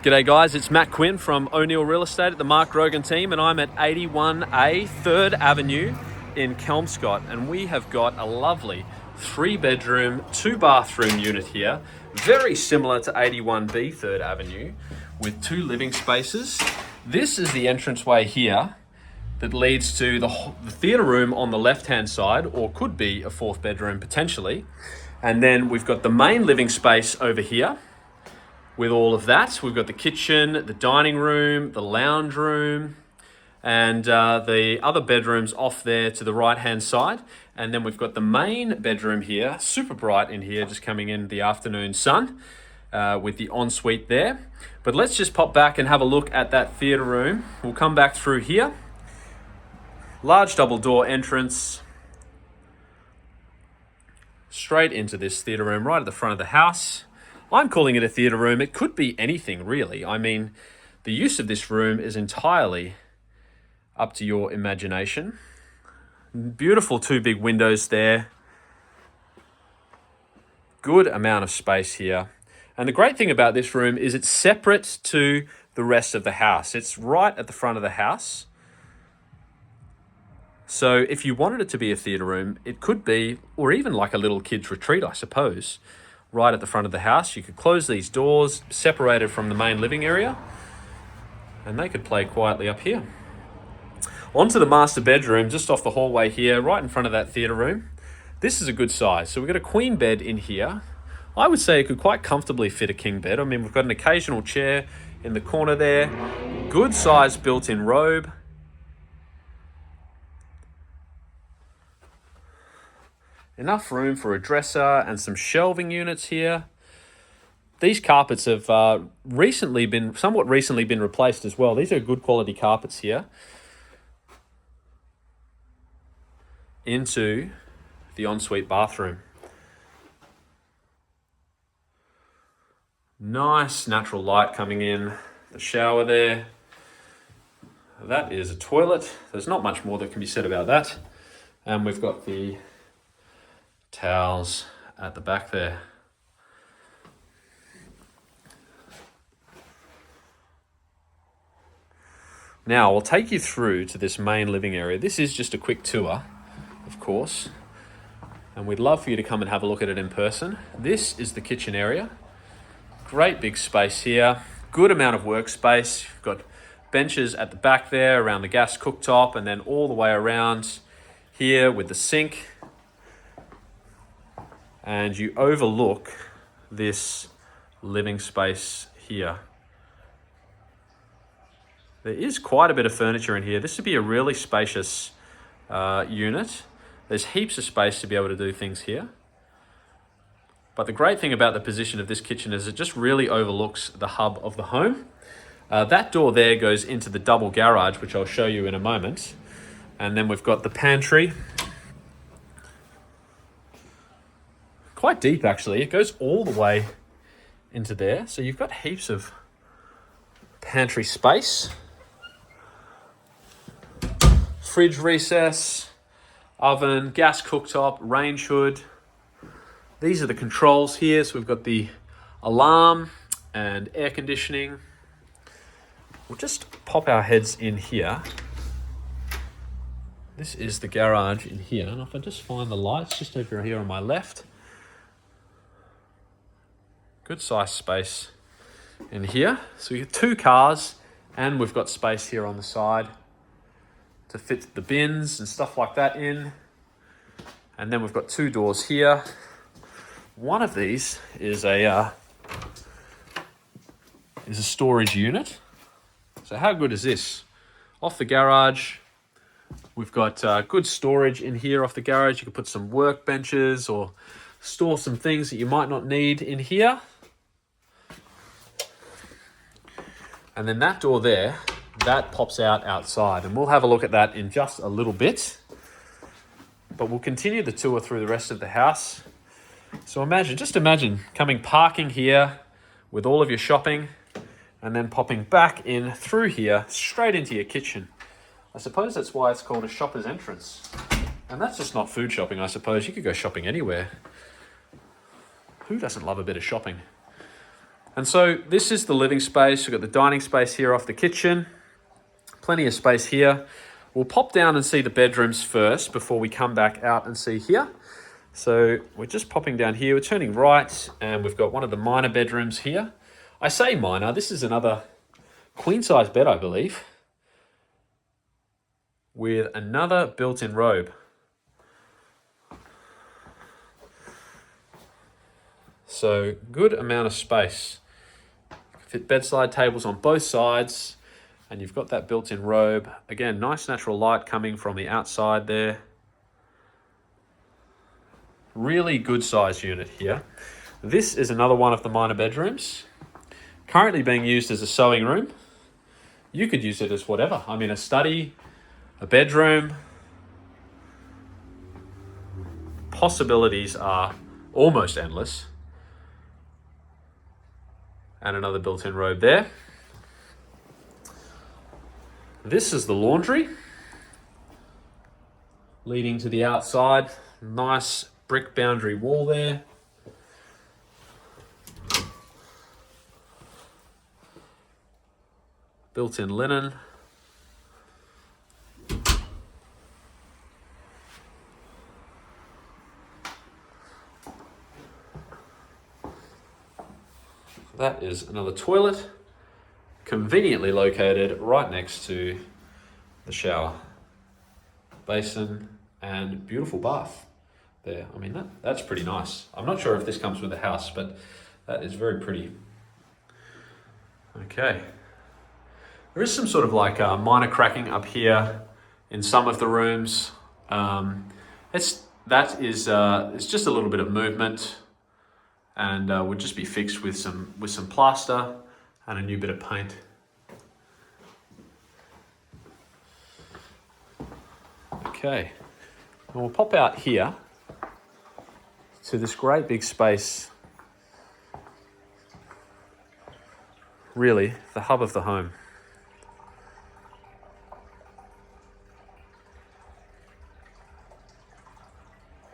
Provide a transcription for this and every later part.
G'day guys, it's Matt Quinn from O'Neill Real Estate at the Mark Rogan team, and I'm at 81A 3rd Avenue in Kelmscott, and we have got a lovely 3-bedroom, 2-bathroom unit here, very similar to 81B 3rd Avenue, with 2 living spaces. This is the entranceway here that leads to the theatre room on the left-hand side, or could be a 4th bedroom potentially. And then we've got the main living space over here. With all of that, we've got the kitchen, the dining room, the lounge room, and the other bedrooms off there to the right-hand side. And then we've got the main bedroom here, super bright in here, just coming in the afternoon sun with the ensuite there. But let's just pop back and have a look at that theatre room. We'll come back through here. Large double door entrance straight into this theatre room right at the front of the house. I'm calling it a theatre room. It could be anything, really. I mean, the use of this room is entirely up to your imagination. Beautiful 2 big windows there. Good amount of space here. And the great thing about this room is it's separate to the rest of the house. It's right at the front of the house. So if you wanted it to be a theatre room, it could be, or even like a little kid's retreat, I suppose. Right at the front of the house. You could close these doors, separated from the main living area, and they could play quietly up here. Onto the master bedroom, just off the hallway here, right in front of that theatre room. This is a good size. So we've got a queen bed in here. I would say it could quite comfortably fit a king bed. I mean, we've got an occasional chair in the corner there. Good size built-in robe. Enough room for a dresser and some shelving units here. These carpets have somewhat recently been replaced as well. These are good quality carpets here. Into the ensuite bathroom. Nice natural light coming in. The shower there. That is a toilet. There's not much more that can be said about that. And we've got the towels at the back there. Now I'll take you through to this main living area. This is just a quick tour, of course, and we'd love for you to come and have a look at it in person. This is the kitchen area. Great big space here. Good amount of workspace. You've got benches at the back there around the gas cooktop, and then all the way around here with the sink. And you overlook this living space here. There is quite a bit of furniture in here. This would be a really spacious unit. There's heaps of space to be able to do things here. But the great thing about the position of this kitchen is it just really overlooks the hub of the home. That door there goes into the double garage, which I'll show you in a moment. And then we've got the pantry. Quite deep, actually. It goes all the way into there. So you've got heaps of pantry space. Fridge recess, oven, gas cooktop, range hood. These are the controls here. So we've got the alarm and air conditioning. We'll just pop our heads in here. This is the garage in here. And if I just find the lights just over here on my left. Good size space in here. So we get 2 cars, and we've got space here on the side to fit the bins and stuff like that in. And then we've got 2 doors here. One of these is a storage unit. So how good is this? Off the garage, we've got good storage in here off the garage. You can put some workbenches or store some things that you might not need in here. And then that door there, that pops out outside. And we'll have a look at that in just a little bit. But we'll continue the tour through the rest of the house. So just imagine parking here with all of your shopping and then popping back in through here, straight into your kitchen. I suppose that's why it's called a shopper's entrance. And that's just not food shopping, I suppose. You could go shopping anywhere. Who doesn't love a bit of shopping? And so this is the living space. We've got the dining space here off the kitchen. Plenty of space here. We'll pop down and see the bedrooms first before we come back out and see here. So we're just popping down here. We're turning right and we've got one of the minor bedrooms here. I say minor, this is another queen size bed, I believe, with another built-in robe. So good amount of space. Fit bedside tables on both sides, and you've got that built-in robe. Again, nice natural light coming from the outside there. Really good size unit here. This is another one of the minor bedrooms, currently being used as a sewing room. You could use it as whatever. I mean, a study, a bedroom. Possibilities are almost endless. And another built-in robe there. This is the laundry, leading to the outside. Nice brick boundary wall there. Built-in linen. That is another toilet, conveniently located right next to the shower. Basin and beautiful bath there. I mean, that's pretty nice. I'm not sure if this comes with the house, but that is very pretty. Okay. There is some sort of like minor cracking up here in some of the rooms. It's just a little bit of movement, and would just be fixed with some plaster and a new bit of paint. Okay, and we'll pop out here to this great big space. Really, the hub of the home.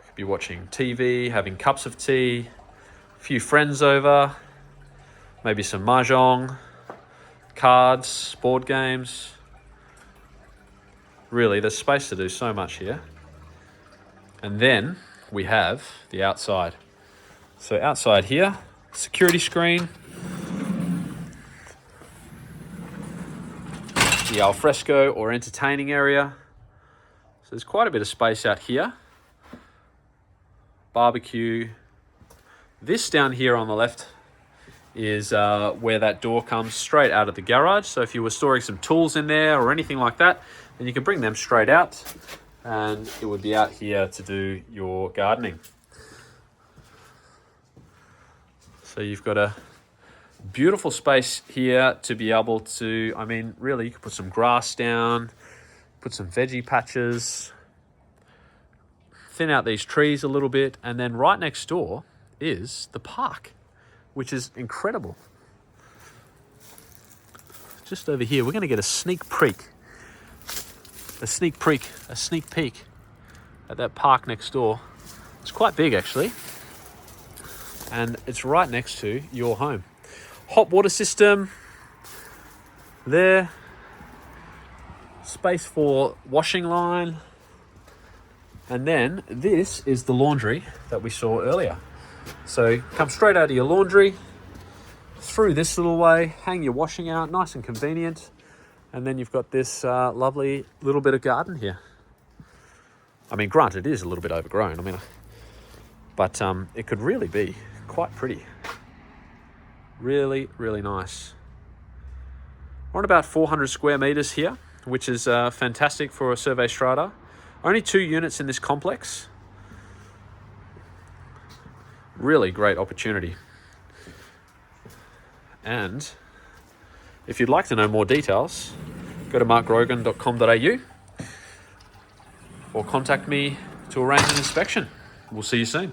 Could be watching TV, having cups of tea, a few friends over, maybe some mahjong, cards, board games. Really, there's space to do so much here. And then we have the outside. So outside here, security screen, the alfresco or entertaining area. So there's quite a bit of space out here. Barbecue. This down here on the left is where that door comes straight out of the garage. So if you were storing some tools in there or anything like that, then you can bring them straight out and it would be out here to do your gardening. So you've got a beautiful space here to be able to, I mean, really, you could put some grass down, put some veggie patches, thin out these trees a little bit, and then right next door is the park, which is incredible. Just over here, we're going to get a sneak peek at that park next door. It's quite big actually, and it's right next to your home. Hot water system there, space for washing line, and then this is the laundry that we saw earlier. So come straight out of your laundry, through this little way, hang your washing out, nice and convenient. And then you've got this lovely little bit of garden here. I mean, granted, it is a little bit overgrown. I mean, but it could really be quite pretty. Really, really nice. We're on about 400 square meters here, which is fantastic for a survey strata. Only 2 units in this complex. Really great opportunity. And if you'd like to know more details, go to markgrogan.com.au or contact me to arrange an inspection. We'll see you soon.